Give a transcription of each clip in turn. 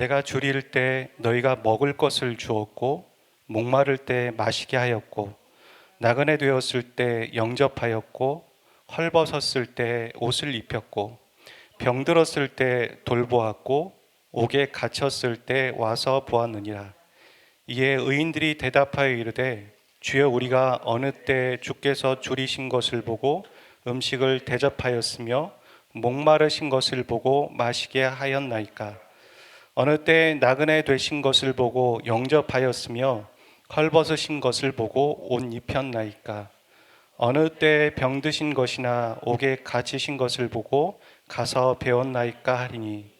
내가 줄일 때 너희가 먹을 것을 주었고 목마를 때 마시게 하였고 나그네 되었을 때 영접하였고 헐벗었을 때 옷을 입혔고 병들었을 때 돌보았고 옥에 갇혔을 때 와서 보았느니라. 이에 의인들이 대답하여 이르되 주여 우리가 어느 때 주께서 줄이신 것을 보고 음식을 대접하였으며 목마르신 것을 보고 마시게 하였나이까. 어느 때 나그네 되신 것을 보고 영접하였으며 헐벗으신 것을 보고 옷 입혔나이까. 어느 때 병드신 것이나 옥에 갇히신 것을 보고 가서 배웠나이까 하리니.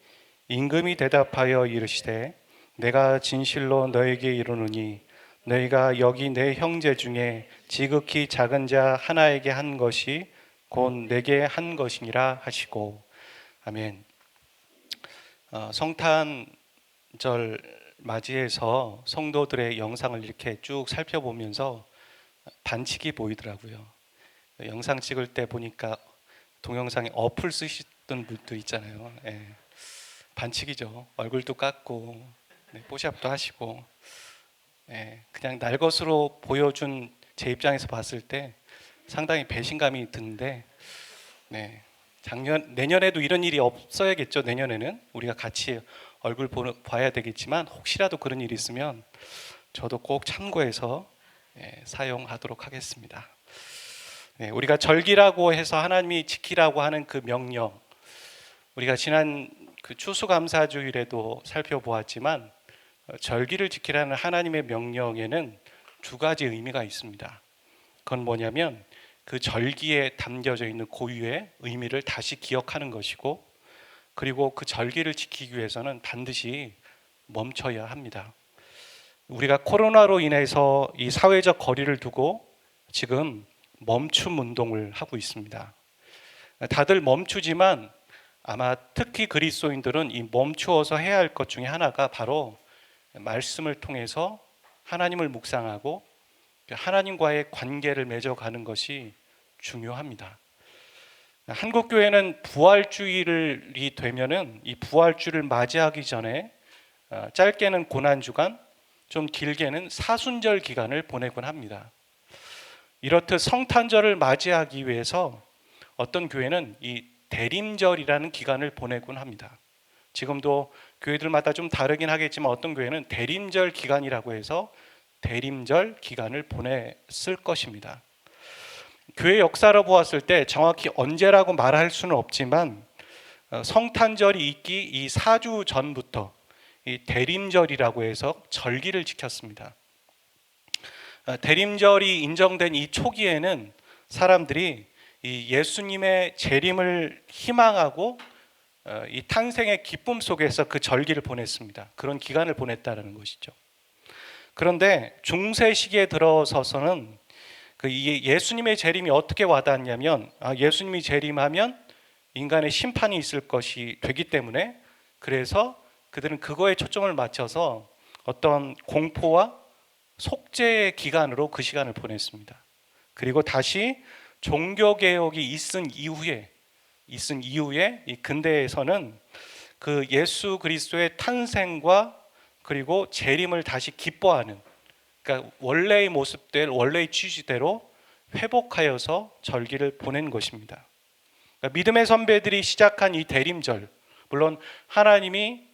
임금이 대답하여 이르시되 내가 진실로 너에게 이르노니 너희가 여기 내 형제 중에 지극히 작은 자 하나에게 한 것이 곧 내게 한 것이니라 하시고. 아멘. 성탄절 맞이해서 성도들의 영상을 이렇게 쭉 살펴보면서 반칙이 보이더라고요. 영상 찍을 때 보니까 동영상에 어플 쓰시던 분들 있잖아요. 예. 반칙이죠. 얼굴도 깎고 뽀샵도 하시고, 예. 그냥 날 것으로 보여준 제 입장에서 봤을 때 상당히 배신감이 드는데, 네. 내년에도 이런 일이 없어야겠죠. 내년에는 우리가 같이 얼굴 봐야 되겠지만 혹시라도 그런 일이 있으면 저도 꼭 참고해서 사용하도록 하겠습니다. 우리가 절기라고 해서 하나님이 지키라고 하는 그 명령, 우리가 지난 그 추수감사주일에도 살펴보았지만 절기를 지키라는 하나님의 명령에는 두 가지 의미가 있습니다. 그건 뭐냐면 그 절기에 담겨져 있는 고유의 의미를 다시 기억하는 것이고, 그리고 그 절기를 지키기 위해서는 반드시 멈춰야 합니다. 우리가 코로나로 인해서 이 사회적 거리를 두고 지금 멈춤 운동을 하고 있습니다. 다들 멈추지만 아마 특히 그리스도인들은 이 멈추어서 해야 할 것 중에 하나가 바로 말씀을 통해서 하나님을 묵상하고 하나님과의 관계를 맺어가는 것이 중요합니다. 한국교회는 부활주일이 되면은 이 부활주를 맞이하기 전에 짧게는 고난주간, 좀 길게는 사순절 기간을 보내곤 합니다. 이렇듯 성탄절을 맞이하기 위해서 어떤 교회는 이 대림절이라는 기간을 보내곤 합니다. 지금도 교회들마다 좀 다르긴 하겠지만 어떤 교회는 대림절 기간이라고 해서 대림절 기간을 보냈을 것입니다. 교회 역사로 보았을 때 정확히 언제라고 말할 수는 없지만 성탄절이 있기 이 4주 전부터 이 대림절이라고 해서 절기를 지켰습니다. 대림절이 인정된 이 초기에는 사람들이 이 예수님의 재림을 희망하고 이 탄생의 기쁨 속에서 그 절기를 보냈습니다. 그런 기간을 보냈다는 것이죠. 그런데 중세 시기에 들어서서는 그 예수님의 재림이 어떻게 와닿냐면 예수님이 재림하면 인간의 심판이 있을 것이 되기 때문에, 그래서 그들은 그거에 초점을 맞춰서 어떤 공포와 속죄의 기간으로 그 시간을 보냈습니다. 그리고 다시 종교개혁이 있은 이후에 이 근대에서는 그 예수 그리스도의 탄생과 그리고 재림을 다시 기뻐하는, 그러니까 원래의 모습대로, 원래의 취지대로 회복하여서 절기를 보낸 것입니다. 그러니까 믿음의 선배들이 시작한 이 대림절, 물론 하나님이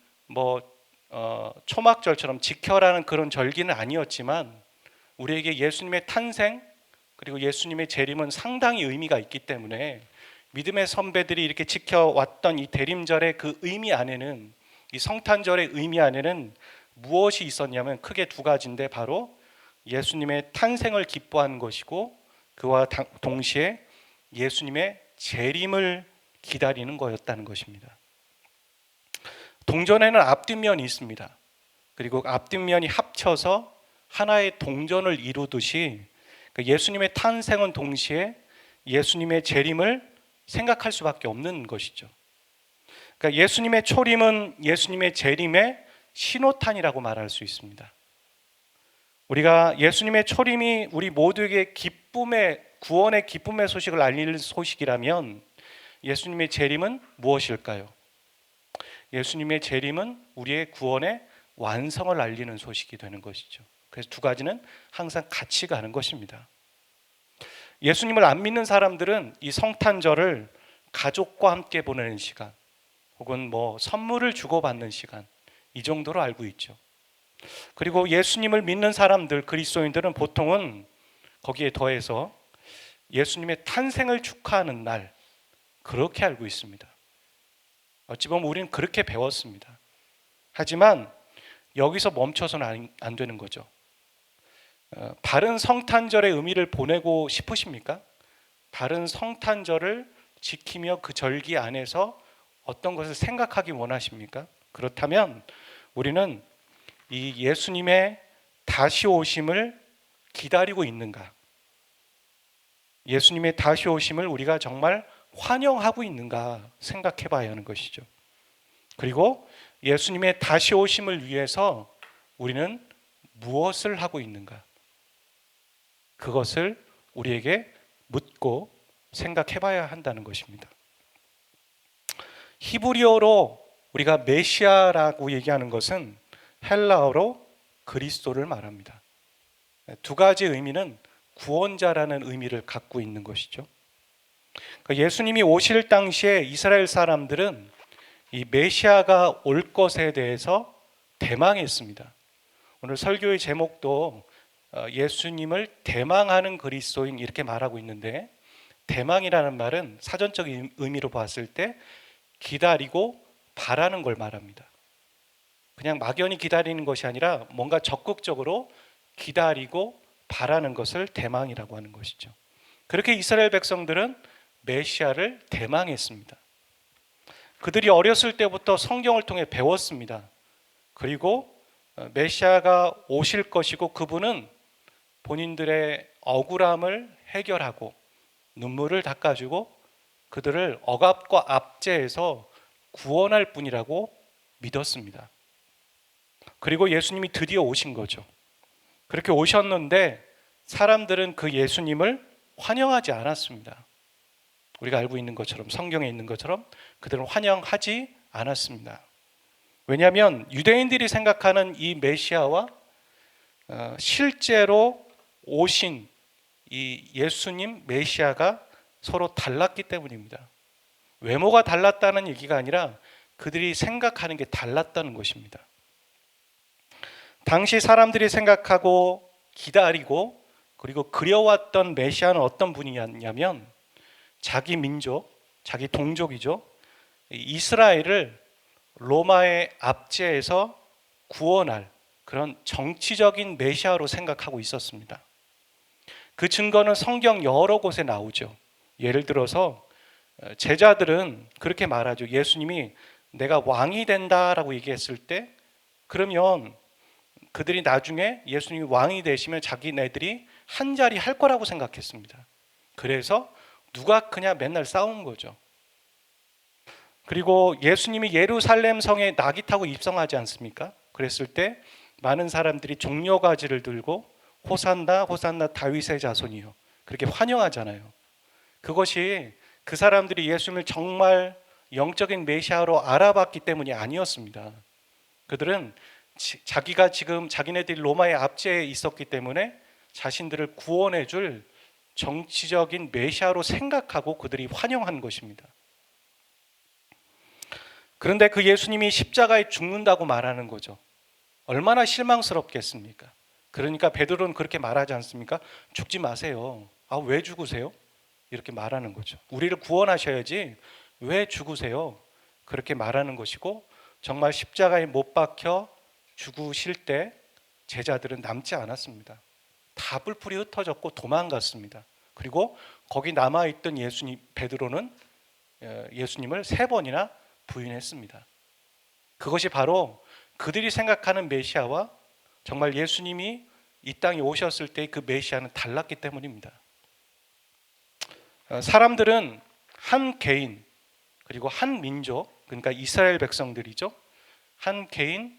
초막절처럼 지켜라는 그런 절기는 아니었지만 우리에게 예수님의 탄생 그리고 예수님의 재림은 상당히 의미가 있기 때문에 믿음의 선배들이 이렇게 지켜왔던 이 대림절의 그 의미 안에는, 이 성탄절의 의미 안에는 무엇이 있었냐면 크게 두 가지인데, 바로 예수님의 탄생을 기뻐하는 것이고 그와 동시에 예수님의 재림을 기다리는 거였다는 것입니다. 동전에는 앞뒷면이 있습니다. 그리고 앞뒷면이 합쳐서 하나의 동전을 이루듯이 예수님의 탄생은 동시에 예수님의 재림을 생각할 수밖에 없는 것이죠. 그러니까 예수님의 초림은 예수님의 재림의 신호탄이라고 말할 수 있습니다. 우리가 예수님의 초림이 우리 모두에게 기쁨의, 구원의 기쁨의 소식을 알릴 소식이라면 예수님의 재림은 무엇일까요? 예수님의 재림은 우리의 구원의 완성을 알리는 소식이 되는 것이죠. 그래서 두 가지는 항상 같이 가는 것입니다. 예수님을 안 믿는 사람들은 이 성탄절을 가족과 함께 보내는 시간, 혹은 선물을 주고받는 시간, 이 정도로 알고 있죠. 그리고 예수님을 믿는 사람들, 그리스도인들은 보통은 거기에 더해서 예수님의 탄생을 축하하는 날, 그렇게 알고 있습니다. 어찌 보면 우리는 그렇게 배웠습니다. 하지만 여기서 멈춰서는 안 되는 거죠. 바른 성탄절의 의미를 보내고 싶으십니까? 바른 성탄절을 지키며 그 절기 안에서 어떤 것을 생각하기 원하십니까? 그렇다면 우리는 이 예수님의 다시 오심을 기다리고 있는가? 예수님의 다시 오심을 우리가 정말 환영하고 있는가 생각해 봐야 하는 것이죠. 그리고 예수님의 다시 오심을 위해서 우리는 무엇을 하고 있는가? 그것을 우리에게 묻고 생각해 봐야 한다는 것입니다. 히브리어로 우리가 메시아라고 얘기하는 것은 헬라어로 그리스도를 말합니다. 두 가지 의미는 구원자라는 의미를 갖고 있는 것이죠. 예수님이 오실 당시에 이스라엘 사람들은 이 메시아가 올 것에 대해서 대망했습니다. 오늘 설교의 제목도 예수님을 대망하는 그리스도인 이렇게 말하고 있는데, 대망이라는 말은 사전적인 의미로 봤을 때 기다리고 바라는 걸 말합니다. 그냥 막연히 기다리는 것이 아니라 뭔가 적극적으로 기다리고 바라는 것을 대망이라고 하는 것이죠. 그렇게 이스라엘 백성들은 메시아를 대망했습니다. 그들이 어렸을 때부터 성경을 통해 배웠습니다. 그리고 메시아가 오실 것이고 그분은 본인들의 억울함을 해결하고 눈물을 닦아주고 그들을 억압과 압제에서 구원할 분이라고 믿었습니다. 그리고 예수님이 드디어 오신 거죠. 그렇게 오셨는데 사람들은 그 예수님을 환영하지 않았습니다. 우리가 알고 있는 것처럼, 성경에 있는 것처럼 그들은 환영하지 않았습니다. 왜냐하면 유대인들이 생각하는 이 메시아와 실제로 오신 이 예수님 메시아가 서로 달랐기 때문입니다. 외모가 달랐다는 얘기가 아니라 그들이 생각하는 게 달랐다는 것입니다. 당시 사람들이 생각하고 기다리고 그리고 그려왔던 메시아는 어떤 분이었냐면 자기 민족, 자기 동족이죠. 이스라엘을 로마의 압제에서 구원할 그런 정치적인 메시아로 생각하고 있었습니다. 그 증거는 성경 여러 곳에 나오죠. 예를 들어서 제자들은 그렇게 말하죠. 예수님이 내가 왕이 된다라고 얘기했을 때 그러면 그들이 나중에 예수님이 왕이 되시면 자기네들이 한 자리 할 거라고 생각했습니다. 그래서 누가 크냐 맨날 싸운 거죠. 그리고 예수님이 예루살렘 성에 낙이 타고 입성하지 않습니까? 그랬을 때 많은 사람들이 종려가지를 들고 호산나 호산나 다윗의 자손이요 그렇게 환영하잖아요. 그것이 그 사람들이 예수님을 정말 영적인 메시아로 알아봤기 때문이 아니었습니다. 그들은 자기가 지금 자기네들이 로마의 압제에 있었기 때문에 자신들을 구원해 줄 정치적인 메시아로 생각하고 그들이 환영한 것입니다. 그런데 그 예수님이 십자가에 죽는다고 말하는 거죠. 얼마나 실망스럽겠습니까? 그러니까 베드로는 그렇게 말하지 않습니까? 죽지 마세요. 왜 죽으세요? 이렇게 말하는 거죠. 우리를 구원하셔야지 왜 죽으세요? 그렇게 말하는 것이고 정말 십자가에 못 박혀 죽으실 때 제자들은 남지 않았습니다. 다 뿔뿔이 흩어졌고 도망갔습니다. 그리고 거기 남아있던 베드로는 예수님을 3번이나 부인했습니다. 그것이 바로 그들이 생각하는 메시아와 정말 예수님이 이 땅에 오셨을 때 그 메시아는 달랐기 때문입니다. 사람들은 한 개인 그리고 한 민족, 그러니까 이스라엘 백성들이죠. 한 개인,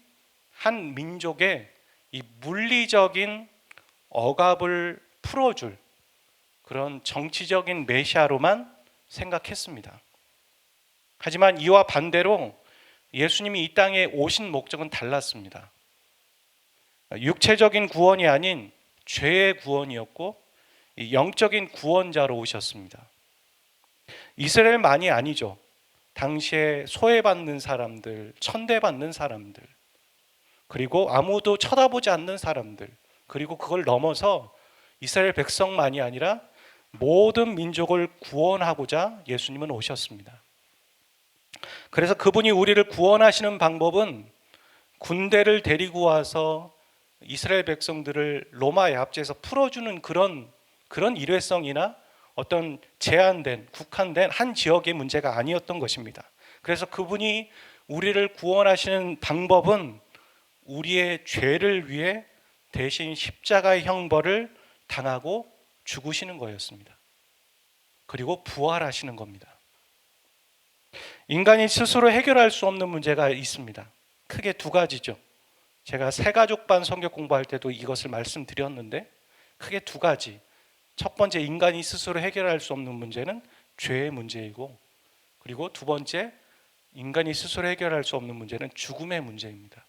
한 민족의 이 물리적인 억압을 풀어줄 그런 정치적인 메시아로만 생각했습니다. 하지만 이와 반대로 예수님이 이 땅에 오신 목적은 달랐습니다. 육체적인 구원이 아닌 죄의 구원이었고 영적인 구원자로 오셨습니다. 이스라엘만이 아니죠. 당시에 소외받는 사람들, 천대받는 사람들, 그리고 아무도 쳐다보지 않는 사람들, 그리고 그걸 넘어서 이스라엘 백성만이 아니라 모든 민족을 구원하고자 예수님은 오셨습니다. 그래서 그분이 우리를 구원하시는 방법은 군대를 데리고 와서 이스라엘 백성들을 로마의 압제에서 풀어주는 그런 일회성이나 어떤 제한된, 국한된 한 지역의 문제가 아니었던 것입니다. 그래서 그분이 우리를 구원하시는 방법은 우리의 죄를 위해 대신 십자가의 형벌을 당하고 죽으시는 거였습니다. 그리고 부활하시는 겁니다. 인간이 스스로 해결할 수 없는 문제가 있습니다. 크게 두 가지죠. 제가 새가족반 성경 공부할 때도 이것을 말씀드렸는데 크게 두 가지. 첫 번째, 인간이 스스로 해결할 수 없는 문제는 죄의 문제이고, 그리고 두 번째, 인간이 스스로 해결할 수 없는 문제는 죽음의 문제입니다.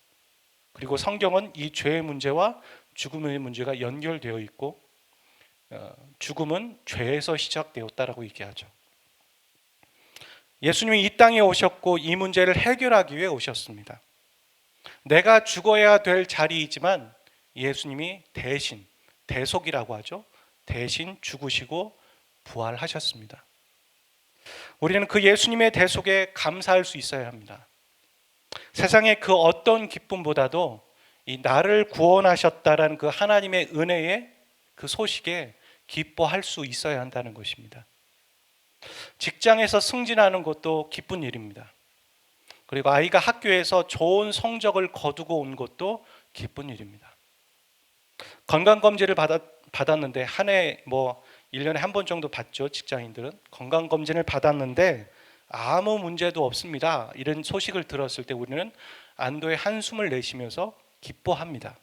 그리고 성경은 이 죄의 문제와 죽음의 문제가 연결되어 있고, 죽음은 죄에서 시작되었다라고 얘기하죠. 예수님이 이 땅에 오셨고 이 문제를 해결하기 위해 오셨습니다. 내가 죽어야 될 자리이지만 예수님이 대신, 대속이라고 하죠. 대신 죽으시고 부활하셨습니다. 우리는 그 예수님의 대속에 감사할 수 있어야 합니다. 세상의 그 어떤 기쁨보다도 이 나를 구원하셨다라는 그 하나님의 은혜의 그 소식에 기뻐할 수 있어야 한다는 것입니다. 직장에서 승진하는 것도 기쁜 일입니다. 그리고 아이가 학교에서 좋은 성적을 거두고 온 것도 기쁜 일입니다. 건강검진을 받았는데 한 해 1년에 한 번 정도 받죠. 직장인들은 건강검진을 받았는데 아무 문제도 없습니다. 이런 소식을 들었을 때 우리는 안도의 한숨을 내쉬면서 기뻐합니다.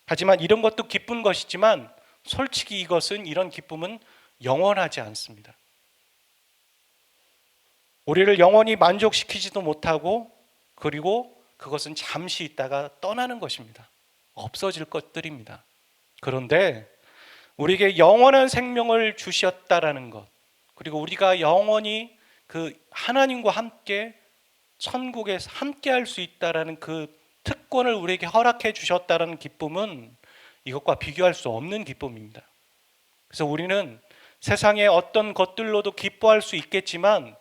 하지만 이런 것도 기쁜 것이지만 솔직히 이런 기쁨은 영원하지 않습니다. 우리를 영원히 만족시키지도 못하고, 그리고 그것은 잠시 있다가 떠나는 것입니다. 없어질 것들입니다. 그런데 우리에게 영원한 생명을 주셨다라는 것, 그리고 우리가 영원히 그 하나님과 함께 천국에서 함께 할 수 있다라는 그 특권을 우리에게 허락해 주셨다라는 기쁨은 이것과 비교할 수 없는 기쁨입니다. 그래서 우리는 세상의 어떤 것들로도 기뻐할 수 있겠지만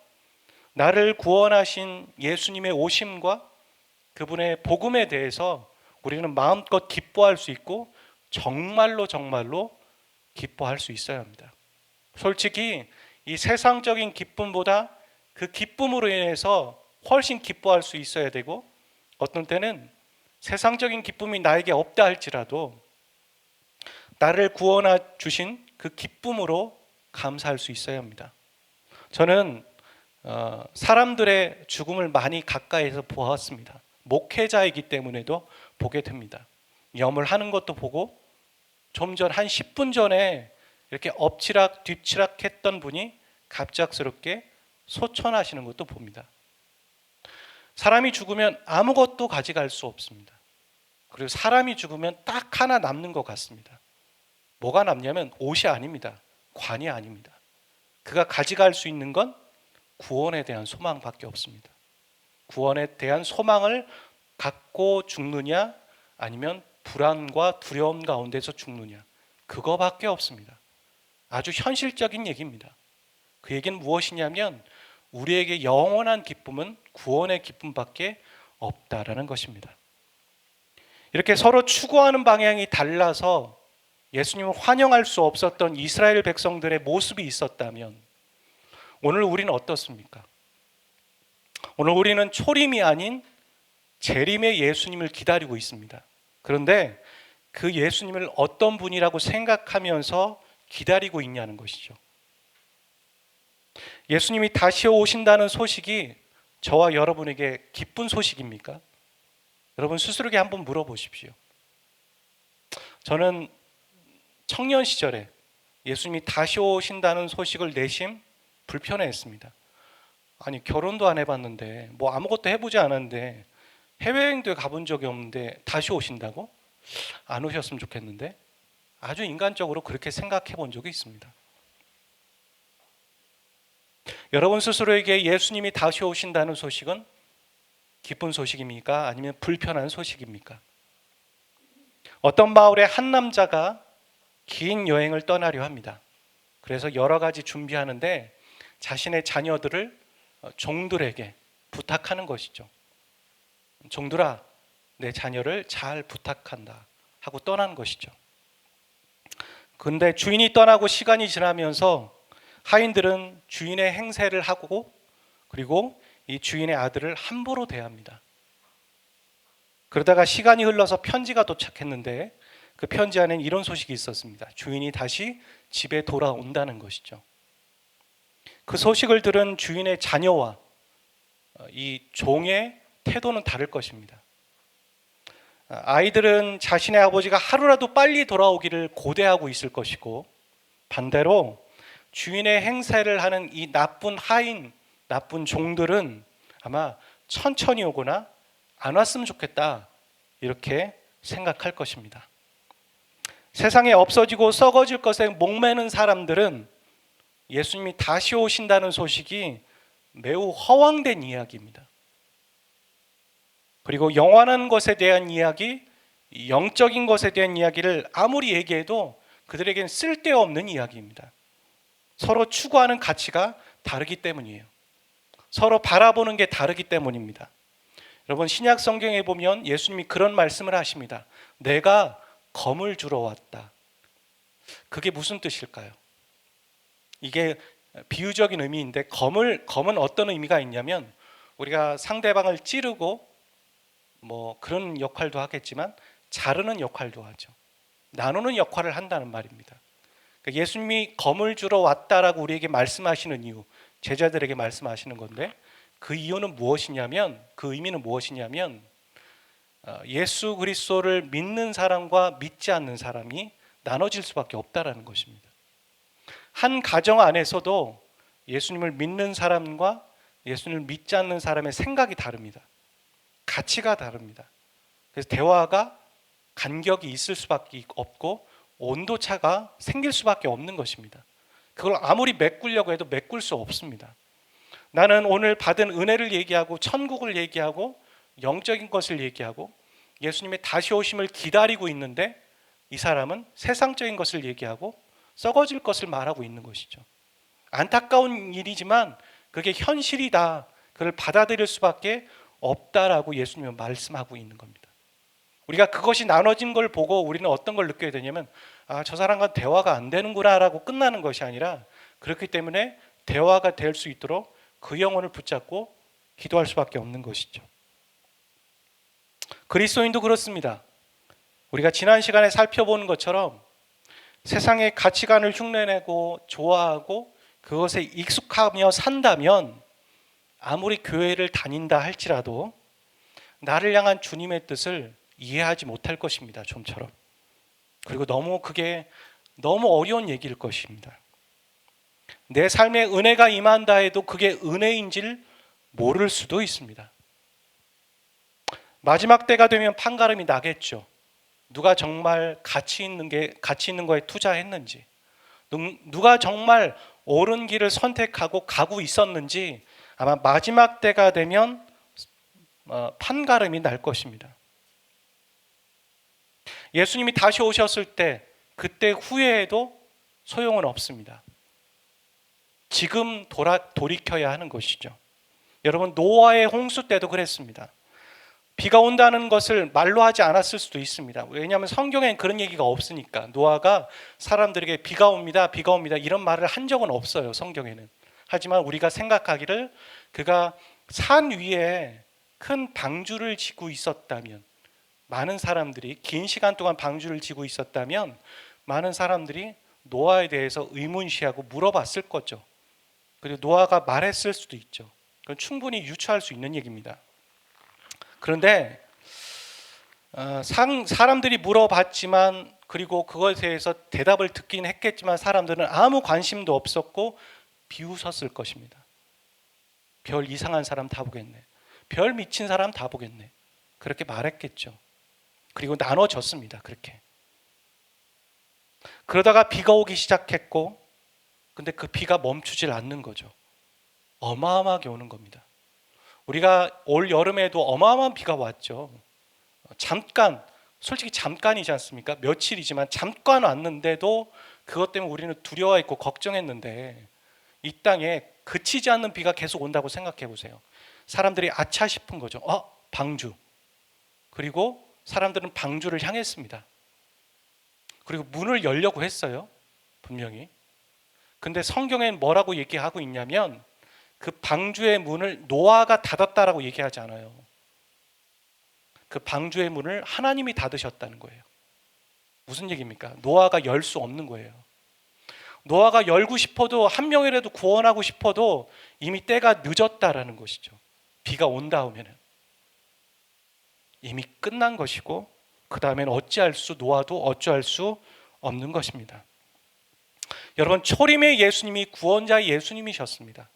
나를 구원하신 예수님의 오심과 그분의 복음에 대해서 우리는 마음껏 기뻐할 수 있고 정말로 기뻐할 수 있어야 합니다. 솔직히 이 세상적인 기쁨보다 그 기쁨으로 인해서 훨씬 기뻐할 수 있어야 되고, 어떤 때는 세상적인 기쁨이 나에게 없다 할지라도 나를 구원해 주신 그 기쁨으로 감사할 수 있어야 합니다. 저는 사람들의 죽음을 많이 가까이에서 보았습니다. 목회자이기 때문에도 보게 됩니다. 염을 하는 것도 보고, 좀 전 한 10분 전에 이렇게 엎치락 뒤치락 했던 분이 갑작스럽게 소천하시는 것도 봅니다. 사람이 죽으면 아무것도 가져갈 수 없습니다. 그리고 사람이 죽으면 딱 하나 남는 것 같습니다. 뭐가 남냐면 옷이 아닙니다. 관이 아닙니다. 그가 가져갈 수 있는 건 구원에 대한 소망밖에 없습니다. 구원에 대한 소망을 갖고 죽느냐, 아니면 불안과 두려움 가운데서 죽느냐, 그거밖에 없습니다. 아주 현실적인 얘기입니다. 그 얘기는 무엇이냐면 우리에게 영원한 기쁨은 구원의 기쁨밖에 없다라는 것입니다. 이렇게 서로 추구하는 방향이 달라서 예수님을 환영할 수 없었던 이스라엘 백성들의 모습이 있었다면 오늘 우리는 어떻습니까? 오늘 우리는 초림이 아닌 재림의 예수님을 기다리고 있습니다. 그런데 그 예수님을 어떤 분이라고 생각하면서 기다리고 있냐는 것이죠. 예수님이 다시 오신다는 소식이 저와 여러분에게 기쁜 소식입니까? 여러분 스스로에게 한번 물어보십시오. 저는 청년 시절에 예수님이 다시 오신다는 소식을 내심 불편해했습니다. 아니 결혼도 안 해봤는데 뭐 아무것도 해보지 않았는데 해외여행도 가본 적이 없는데 다시 오신다고? 안 오셨으면 좋겠는데. 아주 인간적으로 그렇게 생각해 본 적이 있습니다. 여러분 스스로에게 예수님이 다시 오신다는 소식은 기쁜 소식입니까? 아니면 불편한 소식입니까? 어떤 마을의 한 남자가 긴 여행을 떠나려 합니다. 그래서 여러 가지 준비하는데 자신의 자녀들을 종들에게 부탁하는 것이죠. 종들아, 내 자녀를 잘 부탁한다 하고 떠난 것이죠. 근데 주인이 떠나고 시간이 지나면서 하인들은 주인의 행세를 하고 그리고 이 주인의 아들을 함부로 대합니다. 그러다가 시간이 흘러서 편지가 도착했는데 그 편지 안에는 이런 소식이 있었습니다. 주인이 다시 집에 돌아온다는 것이죠. 그 소식을 들은 주인의 자녀와 이 종의 태도는 다를 것입니다. 아이들은 자신의 아버지가 하루라도 빨리 돌아오기를 고대하고 있을 것이고, 반대로 주인의 행세를 하는 이 나쁜 하인, 나쁜 종들은 아마 천천히 오거나 안 왔으면 좋겠다 이렇게 생각할 것입니다. 세상에 없어지고 썩어질 것에 목매는 사람들은 예수님이 다시 오신다는 소식이 매우 허황된 이야기입니다. 그리고 영원한 것에 대한 이야기, 영적인 것에 대한 이야기를 아무리 얘기해도 그들에게는 쓸데없는 이야기입니다. 서로 추구하는 가치가 다르기 때문이에요. 서로 바라보는 게 다르기 때문입니다. 여러분, 신약 성경에 보면 예수님이 그런 말씀을 하십니다. 내가 검을 주러 왔다. 그게 무슨 뜻일까요? 이게 비유적인 의미인데 검은 어떤 의미가 있냐면 우리가 상대방을 찌르고 뭐 그런 역할도 하겠지만 자르는 역할도 하죠. 나누는 역할을 한다는 말입니다. 그러니까 예수님이 검을 주러 왔다라고 우리에게 말씀하시는 이유, 제자들에게 말씀하시는 건데 그 이유는 무엇이냐면, 그 의미는 무엇이냐면 예수 그리스도를 믿는 사람과 믿지 않는 사람이 나눠질 수밖에 없다라는 것입니다. 한 가정 안에서도 예수님을 믿는 사람과 예수님을 믿지 않는 사람의 생각이 다릅니다. 가치가 다릅니다. 그래서 대화가 간격이 있을 수밖에 없고 온도차가 생길 수밖에 없는 것입니다. 그걸 아무리 메꾸려고 해도 메꿀 수 없습니다. 나는 오늘 받은 은혜를 얘기하고 천국을 얘기하고 영적인 것을 얘기하고 예수님의 다시 오심을 기다리고 있는데 이 사람은 세상적인 것을 얘기하고 썩어질 것을 말하고 있는 것이죠. 안타까운 일이지만 그게 현실이다. 그걸 받아들일 수밖에 없다라고 예수님은 말씀하고 있는 겁니다. 우리가 그것이 나눠진 걸 보고 우리는 어떤 걸 느껴야 되냐면 저 사람과 대화가 안 되는구나 라고 끝나는 것이 아니라 그렇기 때문에 대화가 될 수 있도록 그 영혼을 붙잡고 기도할 수밖에 없는 것이죠. 그리스도인도 그렇습니다. 우리가 지난 시간에 살펴본 것처럼 세상의 가치관을 흉내내고 좋아하고 그것에 익숙하며 산다면 아무리 교회를 다닌다 할지라도 나를 향한 주님의 뜻을 이해하지 못할 것입니다. 좀처럼. 그리고 그게 너무 어려운 얘기일 것입니다. 내 삶에 은혜가 임한다 해도 그게 은혜인지를 모를 수도 있습니다. 마지막 때가 되면 판가름이 나겠죠. 누가 정말 가치 있는 거에 투자했는지, 누가 정말 옳은 길을 선택하고 가고 있었는지 아마 마지막 때가 되면 판가름이 날 것입니다. 예수님이 다시 오셨을 때 그때 후회해도 소용은 없습니다. 지금 돌이켜야 하는 것이죠. 여러분, 노아의 홍수 때도 그랬습니다. 비가 온다는 것을 말로 하지 않았을 수도 있습니다. 왜냐하면 성경엔 그런 얘기가 없으니까. 노아가 사람들에게 비가 옵니다 이런 말을 한 적은 없어요, 성경에는. 하지만 우리가 생각하기를 그가 산 위에 큰 방주를 지고 있었다면, 많은 사람들이 긴 시간 동안 방주를 지고 있었다면 많은 사람들이 노아에 대해서 의문시하고 물어봤을 거죠. 그리고 노아가 말했을 수도 있죠. 그건 충분히 유추할 수 있는 얘기입니다. 그런데 사람들이 물어봤지만 그리고 그것에 대해서 대답을 듣긴 했겠지만 사람들은 아무 관심도 없었고 비웃었을 것입니다. 별 이상한 사람 다 보겠네. 별 미친 사람 다 보겠네. 그렇게 말했겠죠. 그리고 나눠졌습니다. 그렇게. 그러다가 비가 오기 시작했고, 근데 그 비가 멈추질 않는 거죠. 어마어마하게 오는 겁니다. 우리가 올 여름에도 어마어마한 비가 왔죠. 잠깐, 솔직히 잠깐이지 않습니까? 며칠이지만 잠깐 왔는데도 그것 때문에 우리는 두려워했고 걱정했는데, 이 땅에 그치지 않는 비가 계속 온다고 생각해 보세요. 사람들이 아차 싶은 거죠. 방주. 그리고 사람들은 방주를 향했습니다. 그리고 문을 열려고 했어요. 분명히. 근데 성경엔 뭐라고 얘기하고 있냐면 그 방주의 문을 노아가 닫았다라고 얘기하지 않아요. 그 방주의 문을 하나님이 닫으셨다는 거예요. 무슨 얘기입니까? 노아가 열 수 없는 거예요. 노아가 열고 싶어도, 한 명이라도 구원하고 싶어도 이미 때가 늦었다라는 것이죠. 비가 온 다음에는 이미 끝난 것이고, 그 다음에는 노아도 어찌할 수 없는 것입니다. 여러분, 초림의 예수님이 구원자의 예수님이셨습니다.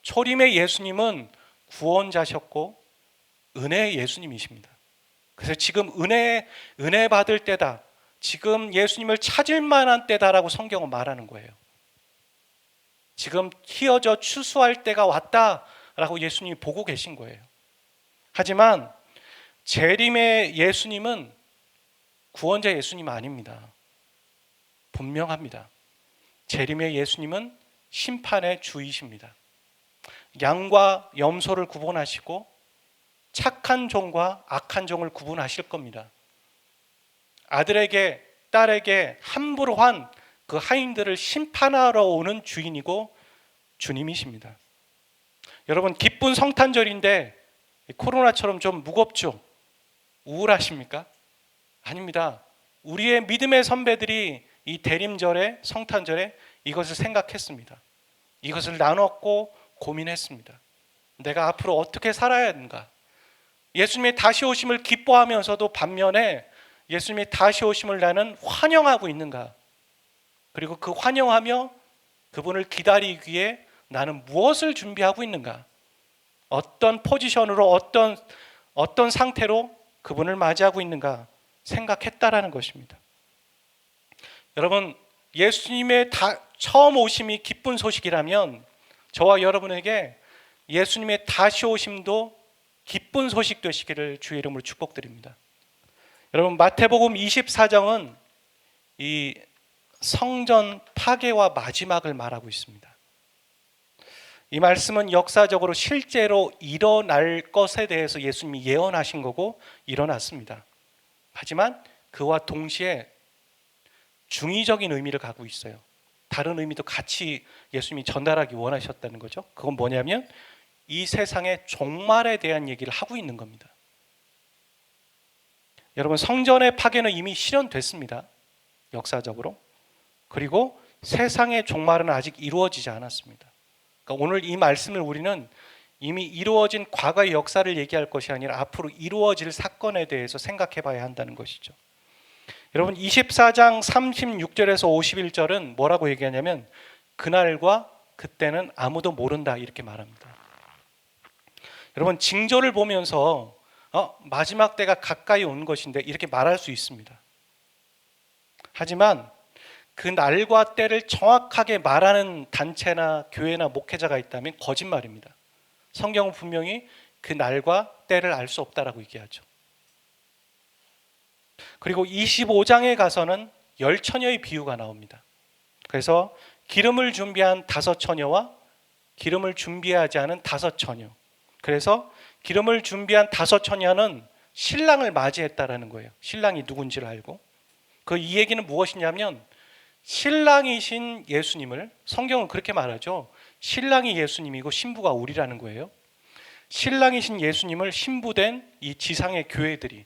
초림의 예수님은 구원자셨고 은혜의 예수님이십니다. 그래서 지금 은혜 받을 때다, 지금 예수님을 찾을 만한 때다라고 성경은 말하는 거예요. 지금 휘어져 추수할 때가 왔다라고 예수님이 보고 계신 거예요. 하지만 재림의 예수님은 구원자 예수님 아닙니다. 분명합니다. 재림의 예수님은 심판의 주이십니다. 양과 염소를 구분하시고 착한 종과 악한 종을 구분하실 겁니다. 아들에게 딸에게 함부로 한 그 하인들을 심판하러 오는 주인이고 주님이십니다. 여러분, 기쁜 성탄절인데 코로나처럼 좀 무겁죠? 우울하십니까? 아닙니다. 우리의 믿음의 선배들이 이 대림절에, 성탄절에 이것을 생각했습니다. 이것을 나눴고 고민했습니다. 내가 앞으로 어떻게 살아야 하는가? 예수님의 다시 오심을 기뻐하면서도 반면에 예수님의 다시 오심을 나는 환영하고 있는가? 그리고 그 환영하며 그분을 기다리기 위해 나는 무엇을 준비하고 있는가? 어떤 포지션으로, 어떤 상태로 그분을 맞이하고 있는가 생각했다라는 것입니다. 여러분, 예수님의 처음 오심이 기쁜 소식이라면 저와 여러분에게 예수님의 다시 오심도 기쁜 소식 되시기를 주의 이름으로 축복드립니다. 여러분, 마태복음 24장은 이 성전 파괴와 마지막을 말하고 있습니다. 이 말씀은 역사적으로 실제로 일어날 것에 대해서 예수님이 예언하신 거고 일어났습니다. 하지만 그와 동시에 중의적인 의미를 갖고 있어요. 다른 의미도 같이 예수님이 전달하기 원하셨다는 거죠. 그건 뭐냐면 이 세상의 종말에 대한 얘기를 하고 있는 겁니다. 여러분, 성전의 파괴는 이미 실현됐습니다. 역사적으로. 그리고 세상의 종말은 아직 이루어지지 않았습니다. 그러니까 오늘 이 말씀을 우리는 이미 이루어진 과거의 역사를 얘기할 것이 아니라 앞으로 이루어질 사건에 대해서 생각해 봐야 한다는 것이죠. 여러분, 24장 36절에서 51절은 뭐라고 얘기하냐면 그날과 그때는 아무도 모른다 이렇게 말합니다. 여러분, 징조를 보면서 마지막 때가 가까이 온 것인데 이렇게 말할 수 있습니다. 하지만 그 날과 때를 정확하게 말하는 단체나 교회나 목회자가 있다면 거짓말입니다. 성경은 분명히 그 날과 때를 알 수 없다라고 얘기하죠. 그리고 25장에 가서는 10처녀의 비유가 나옵니다. 그래서 기름을 준비한 5처녀와 기름을 준비하지 않은 5처녀. 그래서 기름을 준비한 5처녀는 신랑을 맞이했다라는 거예요. 신랑이 누군지를 알고. 이 얘기는 무엇이냐면 신랑이신 예수님을, 성경은 그렇게 말하죠. 신랑이 예수님이고 신부가 우리라는 거예요. 신랑이신 예수님을 신부된 이 지상의 교회들이,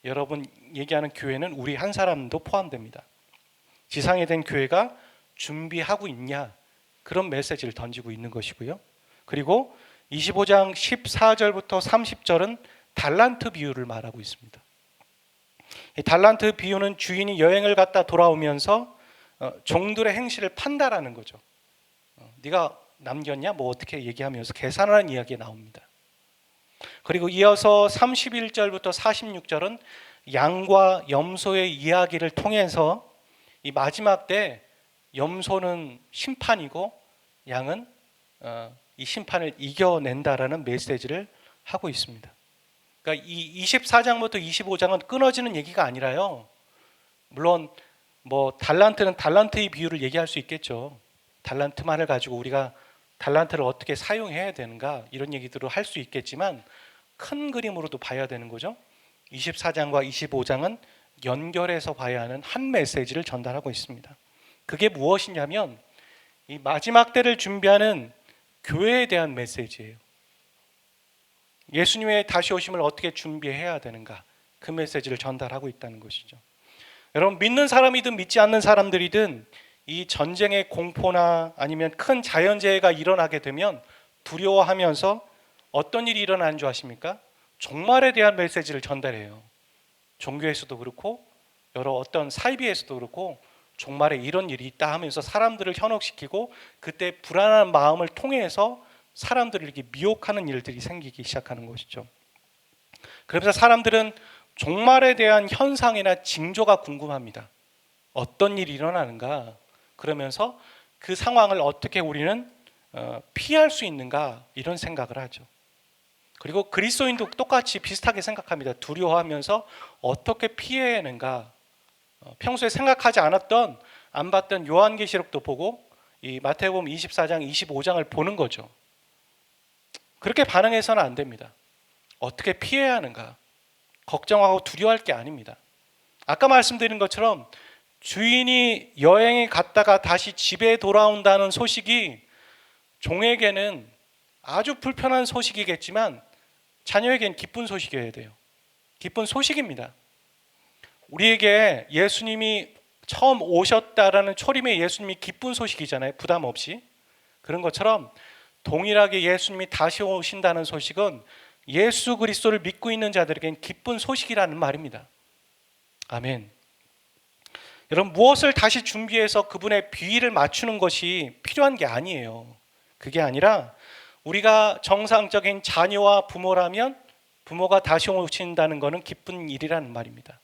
여러분 얘기하는 교회는 우리 한 사람도 포함됩니다. 지상에 된 교회가 준비하고 있냐, 그런 메시지를 던지고 있는 것이고요. 그리고 25장 14절부터 30절은 달란트 비유를 말하고 있습니다. 이 달란트 비유는 주인이 여행을 갔다 돌아오면서 종들의 행실을 판단하는 거죠. 네가 남겼냐 뭐 어떻게 얘기하면서 계산하는 이야기가 나옵니다. 그리고 이어서 31절부터 46절은 양과 염소의 이야기를 통해서 이 마지막 때 염소는 심판이고 양은 이 심판을 이겨낸다라는 메시지를 하고 있습니다. 그러니까 이 24장부터 25장은 끊어지는 얘기가 아니라요. 물론 뭐 달란트는 달란트의 비유를 얘기할 수 있겠죠. 달란트만을 가지고 우리가 달란트를 어떻게 사용해야 되는가 이런 얘기들을 할 수 있겠지만 큰 그림으로도 봐야 되는 거죠. 24장과 25장은 연결해서 봐야 하는 한 메시지를 전달하고 있습니다. 그게 무엇이냐면 이 마지막 때를 준비하는 교회에 대한 메시지예요. 예수님의 다시 오심을 어떻게 준비해야 되는가 그 메시지를 전달하고 있다는 것이죠. 여러분 믿는 사람이든 믿지 않는 사람들이든 이 전쟁의 공포나 아니면 큰 자연재해가 일어나게 되면 두려워하면서 어떤 일이 일어나는 줄 아십니까? 종말에 대한 메시지를 전달해요. 종교에서도 그렇고 여러 어떤 사이비에서도 그렇고 종말에 이런 일이 있다 하면서 사람들을 현혹시키고 그때 불안한 마음을 통해서 사람들을 이렇게 미혹하는 일들이 생기기 시작하는 것이죠. 그래서 사람들은 종말에 대한 현상이나 징조가 궁금합니다. 어떤 일이 일어나는가? 그러면서 그 상황을 어떻게 우리는 피할 수 있는가? 이런 생각을 하죠. 그리고 그리스도인도 똑같이 비슷하게 생각합니다. 두려워하면서 어떻게 피해야 하는가? 평소에 생각하지 않았던 안 봤던 요한계시록도 보고 이 마태복음 24장 25장을 보는 거죠. 그렇게 반응해서는 안 됩니다. 어떻게 피해야 하는가? 걱정하고 두려워할 게 아닙니다. 아까 말씀드린 것처럼 주인이 여행에 갔다가 다시 집에 돌아온다는 소식이 종에게는 아주 불편한 소식이겠지만 자녀에겐 기쁜 소식이어야 돼요. 기쁜 소식입니다. 우리에게 예수님이 처음 오셨다라는 초림의 예수님이 기쁜 소식이잖아요. 부담 없이. 그런 것처럼 동일하게 예수님이 다시 오신다는 소식은 예수 그리스도를 믿고 있는 자들에겐 기쁜 소식이라는 말입니다. 아멘. 여러분 무엇을 다시 준비해서 그분의 비위를 맞추는 것이 필요한 게 아니에요. 그게 아니라 우리가 정상적인 자녀와 부모라면 부모가 다시 오신다는 것은 기쁜 일이라는 말입니다.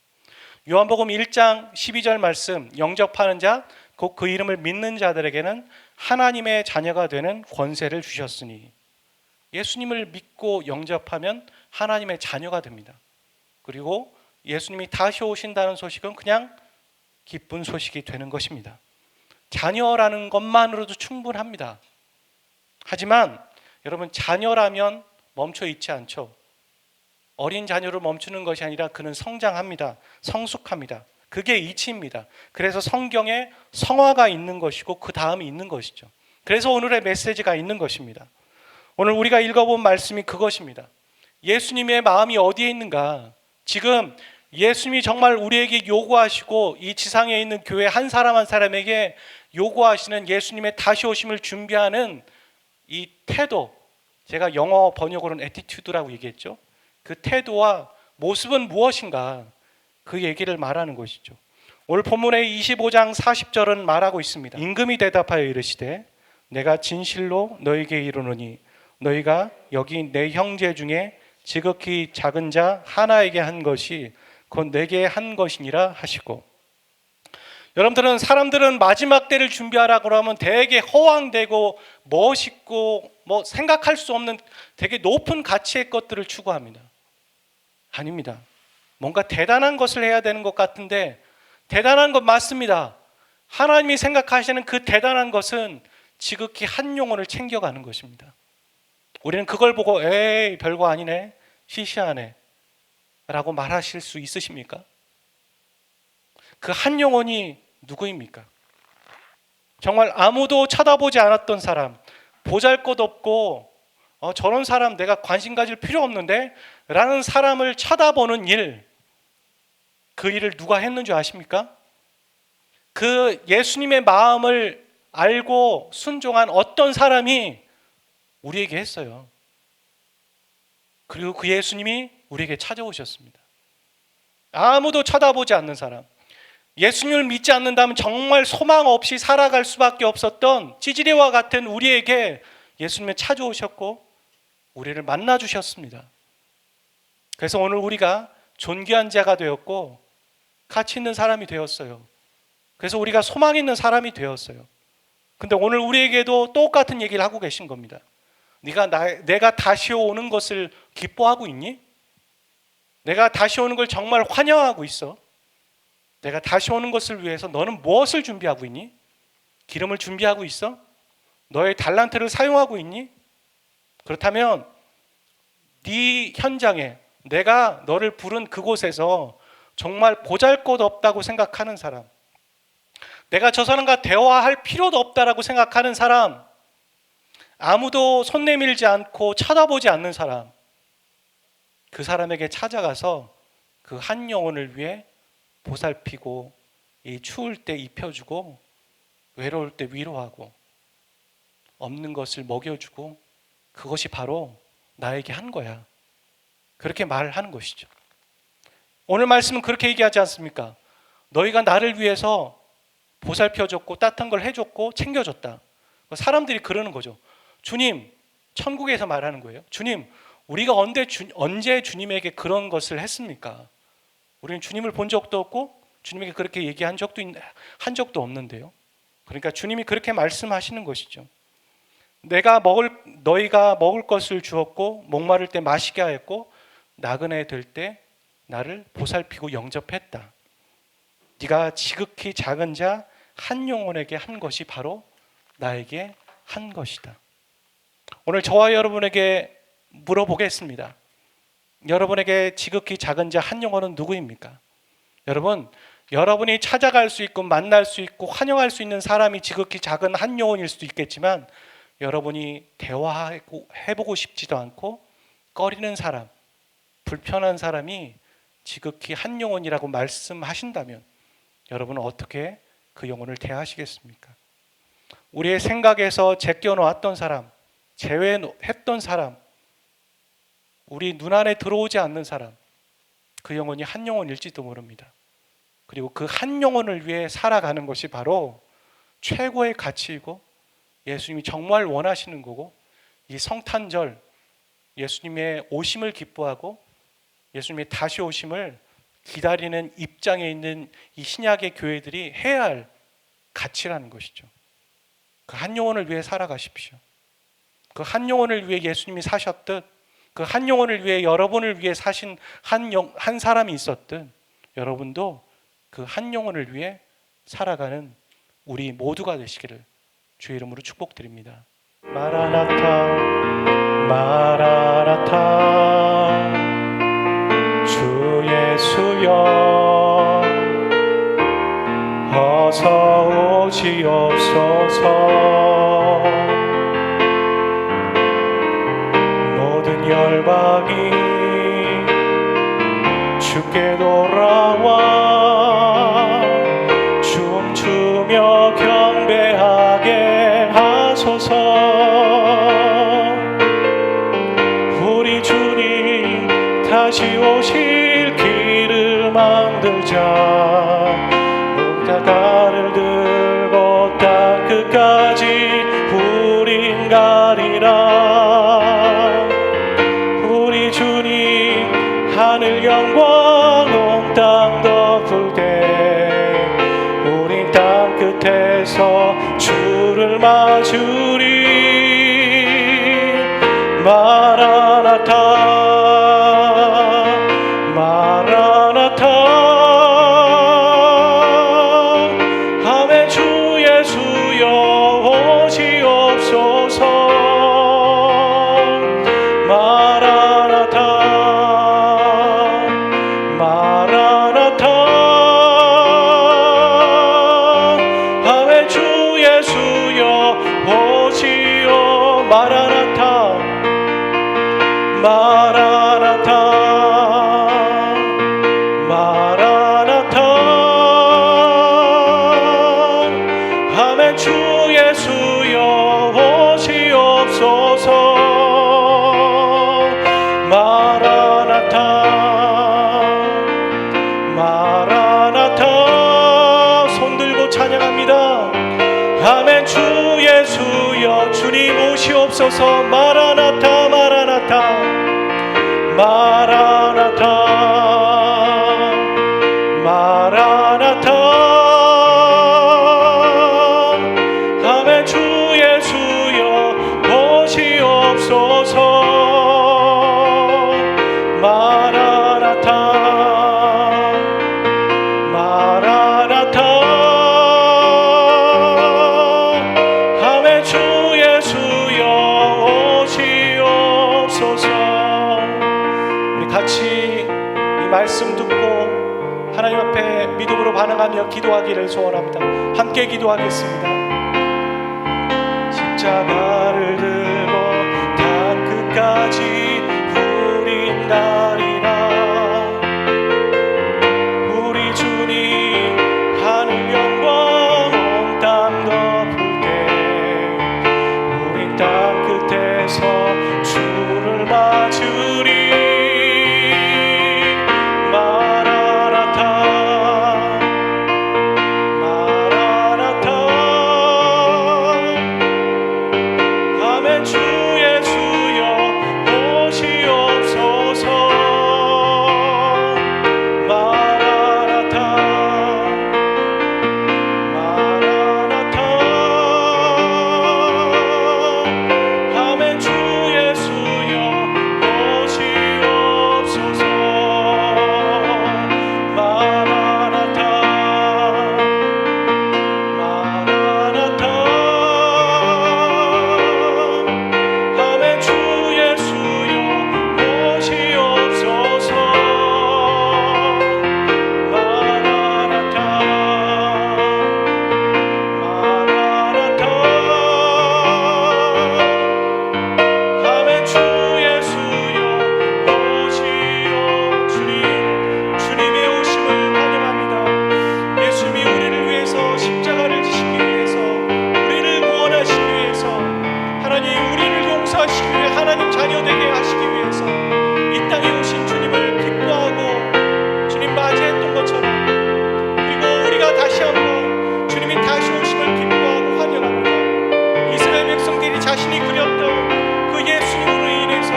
요한복음 1장 12절 말씀 영접하는 자 곧 그 이름을 믿는 자들에게는 하나님의 자녀가 되는 권세를 주셨으니 예수님을 믿고 영접하면 하나님의 자녀가 됩니다. 그리고 예수님이 다시 오신다는 소식은 그냥 기쁜 소식이 되는 것입니다. 자녀라는 것만으로도 충분합니다. 하지만 여러분 자녀라면 멈춰 있지 않죠. 어린 자녀를 멈추는 것이 아니라 그는 성장합니다. 성숙합니다. 그게 이치입니다. 그래서 성경에 성화가 있는 것이고 그 다음이 있는 것이죠. 그래서 오늘의 메시지가 있는 것입니다. 오늘 우리가 읽어본 말씀이 그것입니다. 예수님의 마음이 어디에 있는가? 지금 예수님이 정말 우리에게 요구하시고 이 지상에 있는 교회 한 사람 한 사람에게 요구하시는 예수님의 다시 오심을 준비하는 이 태도, 제가 영어 번역으로는 attitude라고 얘기했죠. 그 태도와 모습은 무엇인가? 그 얘기를 말하는 것이죠. 오늘 본문의 25장 40절은 말하고 있습니다. 임금이 대답하여 이르시되 내가 진실로 너에게 이르노니 너희가 여기 내 형제 중에 지극히 작은 자 하나에게 한 것이 곧 내게 한 것이니라 하시고, 여러분들은 사람들은 마지막 때를 준비하라고 하면 되게 허황되고 멋있고 뭐 생각할 수 없는 되게 높은 가치의 것들을 추구합니다. 아닙니다. 뭔가 대단한 것을 해야 되는 것 같은데 대단한 것 맞습니다. 하나님이 생각하시는 그 대단한 것은 지극히 한 영혼을 챙겨가는 것입니다. 우리는 그걸 보고 에이 별거 아니네, 시시하네 라고 말하실 수 있으십니까? 그 한 영혼이 누구입니까? 정말 아무도 쳐다보지 않았던 사람, 보잘것없고 저런 사람 내가 관심 가질 필요 없는데 라는 사람을 쳐다보는 일, 그 일을 누가 했는 줄 아십니까? 그 예수님의 마음을 알고 순종한 어떤 사람이 우리에게 했어요. 그리고 그 예수님이 우리에게 찾아오셨습니다. 아무도 쳐다보지 않는 사람, 예수님을 믿지 않는다면 정말 소망 없이 살아갈 수밖에 없었던 찌질이와 같은 우리에게 예수님이 찾아오셨고 우리를 만나 주셨습니다. 그래서 오늘 우리가 존귀한 자가 되었고 가치 있는 사람이 되었어요. 그래서 우리가 소망 있는 사람이 되었어요. 근데 오늘 우리에게도 똑같은 얘기를 하고 계신 겁니다. 내가 다시 오는 것을 기뻐하고 있니? 내가 다시 오는 걸 정말 환영하고 있어? 내가 다시 오는 것을 위해서 너는 무엇을 준비하고 있니? 기름을 준비하고 있어? 너의 달란트를 사용하고 있니? 그렇다면 네 현장에 내가 너를 부른 그곳에서 정말 보잘것없다고 생각하는 사람, 내가 저 사람과 대화할 필요도 없다라고 생각하는 사람, 아무도 손 내밀지 않고 쳐다보지 않는 사람, 그 사람에게 찾아가서 그 한 영혼을 위해 보살피고 이 추울 때 입혀주고 외로울 때 위로하고 없는 것을 먹여주고 그것이 바로 나에게 한 거야. 그렇게 말하는 것이죠. 오늘 말씀은 그렇게 얘기하지 않습니까? 너희가 나를 위해서 보살펴줬고 따뜻한 걸 해줬고 챙겨줬다. 사람들이 그러는 거죠. 주님, 천국에서 말하는 거예요. 주님, 우리가 언제 주님에게 그런 것을 했습니까? 우리는 주님을 본 적도 없고 주님에게 그렇게 얘기한 적도 없는데요. 그러니까 주님이 그렇게 말씀하시는 것이죠. 너희가 먹을 것을 주었고 목마를 때 마시게 하였고 나그네 될 때 나를 보살피고 영접했다. 네가 지극히 작은 자 한 영혼에게 한 것이 바로 나에게 한 것이다. 오늘 저와 여러분에게 물어보겠습니다. 여러분에게 지극히 작은 자 한 영혼은 누구입니까? 여러분이 찾아갈 수 있고 만날 수 있고 환영할 수 있는 사람이 지극히 작은 한 영혼일 수도 있겠지만 여러분이 대화해보고 싶지도 않고 꺼리는 사람, 불편한 사람이 지극히 한 영혼이라고 말씀하신다면 여러분은 어떻게 그 영혼을 대하시겠습니까? 우리의 생각에서 제껴놓았던 사람, 제외했던 사람, 우리 눈 안에 들어오지 않는 사람, 그 영혼이 한 영혼일지도 모릅니다. 그리고 그 한 영혼을 위해 살아가는 것이 바로 최고의 가치이고 예수님이 정말 원하시는 거고, 이 성탄절 예수님의 오심을 기뻐하고 예수님의 다시 오심을 기다리는 입장에 있는 이 신약의 교회들이 해야 할 가치라는 것이죠. 그 한 영혼을 위해 살아가십시오. 그 한 영혼을 위해 예수님이 사셨듯 그 한 영혼을 위해 여러분을 위해 사신 한 사람이 있었듯 여러분도 그 한 영혼을 위해 살아가는 우리 모두가 되시기를 주의 이름으로 축복드립니다. 마라나타 마라나타 주 예수여 어서 오시옵소서. 모든 열방이 주께 돌아와 춤추며 경배하게 하소서. 우리 주님 다시 오실 길을 만들자. 목자가를 들고 땅 끝까지 우린 가리라. 우리 주님 하늘 영광 온 땅 덮을 때 우린 땅 끝에서 주를 맞으리. 마라나타 마라나타 아멘. 주 예수여 오시옵소서. 마라나타 마라나타 아멘. 주 예수여 오시오. 마라나타 마라나타 마라나타 아멘. 주 예수여 오시옵소서. 마라나타 마라나타 주여 주님 오시옵소서. 마라나타 마라나타 마라나타 마라나타. 아멘. 주 예수여 오시옵소서. 마라나타 마라나타. 아멘. 주 예수여 오시옵소서. 우리 같이 이 말씀 듣고 하나님 앞에 믿음으로 반응하며 기도하기를 소원합니다. 함께 기도하겠습니다. 십자가를 들고 땅 끝까지 우린 가리라. 우리 주님 하늘 영광 온 땅 덮을 때 우린 땅 끝에서 주를 맞으리. 자신이 그렸던 그 예수님으로 인해서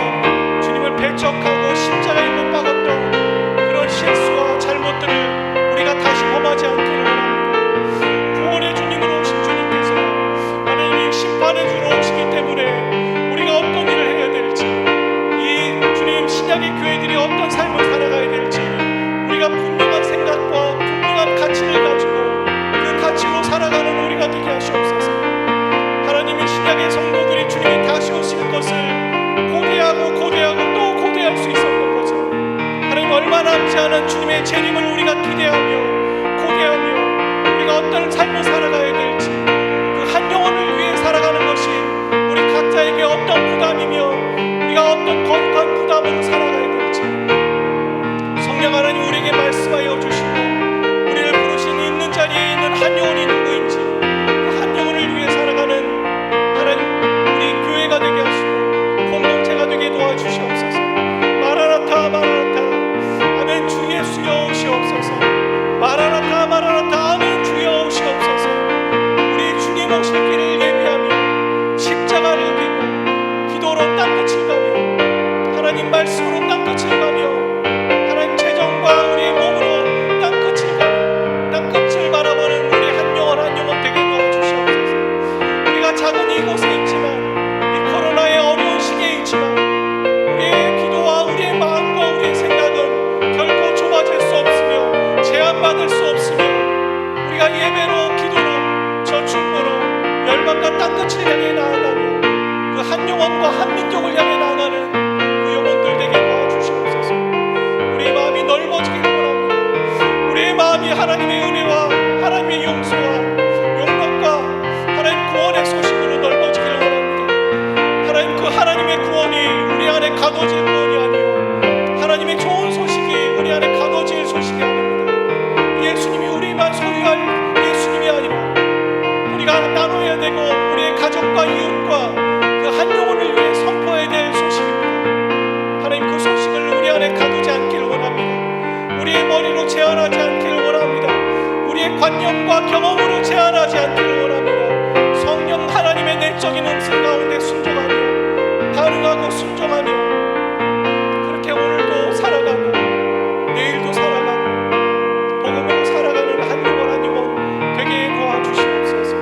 주님을 배척하고 십자가에 못 박았던 그런 실수와 잘못들을 우리가 다시 범하지 않기를 원합니다. 구원의 주님으로 오신 주님께서 하나님이 심판의 주로 오시기 때문에 우리가 어떤 일을 해야 될지, 이 주님 신약의 교회들이 어떤 삶을 살아가야 될지 우리가 분명한 생각과 분명한 가치를 가지고 그 가치로 살아가는 우리가 되게 하시옵소서. 하나님의 신약의 성도들이 주님이 다시 오실 것을 고대하고 또 고대할 수 있었던 것은 하나님 얼마 남지 않은 주님의 재림을 우리가 기대하며 고대하며 우리가 어떤 삶을 살아가야 될지, 그 한 영혼을 위해 살아가는 것이 우리 각자에게 어떤 부담이며 우리가 어떤 거룩한 부담으로 살아가야 될지 성령 하나님 우리에게 말씀하여 주시고 우리를 부르신 있는 자리에 있는 한 영혼이 누구인지 그 한 영혼을 위해 살아가는 우리 교회가 되게 하시고 공동체가 되게 도와주시옵소서. 마라나타 마라나타 아멘. 주 예수여 오시옵소서. 마라나타 마라나타 아멘. 주여 오시옵소서. 우리 주님 오실 길을 예비하며 십자가를 지고 기도로 땅끝을 가며 하나님 말씀으로 땅끝을 가며 하나님 재정과 우리의 몸으로 땅끝을 가며 땅끝을 바라보는 우리 한 영혼 되게 도와주시옵소서. 우리가 작은 이곳에 있지만 이 코로나의 어려운 시기에 있지만 우리의 기도와 우리의 마음과 우리의 생각은 결코 좁아질 수 없으며 제한받을 수 없으며 우리가 예배로 기도로 저축으로 열방과 땅끝을 향해 나아가며 그 한 영혼과 한 민족을 향해 나아가는 그 영혼들 되게 도와주시옵소서. 우리의 마음이 넓어지기를 원합니다. 우리의 마음이 하나님의 은혜와 하나님의 용서와 용납과 하나님 구원의 소식으로 넓어지기를 원합니다. 하나님 그 하나님의 구원이 우리 안에 가둬질 구원이 아니요 하나님의 좋은 소식이 우리 안에 가둬질 소식이 아닙니다. 예수님이 우리만 소유할 예수님이 아니라 우리가 나눠야 되고 우리의 가족과 이웃과 그 한 영혼을 위해 선포해야 될 소식입니다. 내적인 음성 가운데 순종하며 반응하고 순종하며 그렇게 오늘도 살아가고 내일도 살아가고 복음으로 살아가는 한 영혼 한 영혼 되게 도와주시옵소서.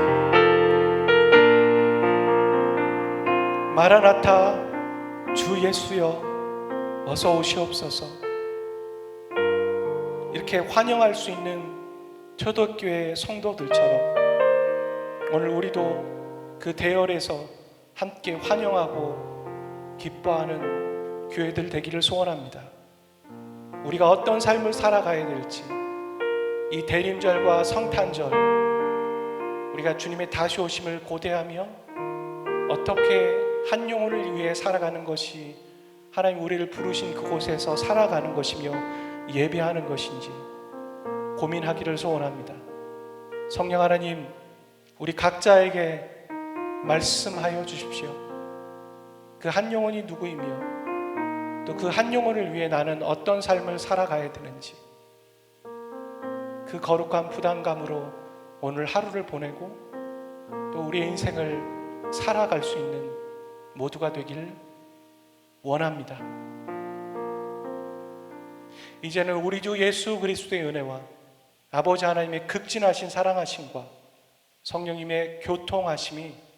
마라나타 주 예수여 어서 오시옵소서. 이렇게 환영할 수 있는 초대교회 성도들처럼 오늘 우리도 그 대열에서 함께 환영하고 기뻐하는 교회들 되기를 소원합니다. 우리가 어떤 삶을 살아가야 될지, 이 대림절과 성탄절 우리가 주님의 다시 오심을 고대하며 어떻게 한 영혼을 위해 살아가는 것이 하나님 우리를 부르신 그곳에서 살아가는 것이며 예배하는 것인지 고민하기를 소원합니다. 성령 하나님, 우리 각자에게 말씀하여 주십시오. 그 한 영혼이 누구이며 또 그 한 영혼을 위해 나는 어떤 삶을 살아가야 되는지, 그 거룩한 부담감으로 오늘 하루를 보내고 또 우리의 인생을 살아갈 수 있는 모두가 되길 원합니다. 이제는 우리 주 예수 그리스도의 은혜와 아버지 하나님의 극진하신 사랑하심과 성령님의 교통하심이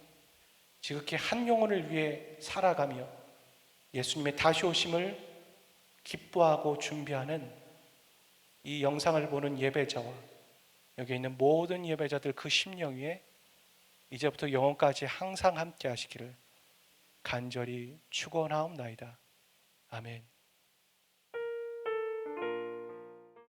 지극히 한 영혼을 위해 살아가며 예수님의 다시 오심을 기뻐하고 준비하는 이 영상을 보는 예배자와 여기 있는 모든 예배자들 그 심령 위에 이제부터 영원까지 항상 함께 하시기를 간절히 축원하옵나이다. 아멘.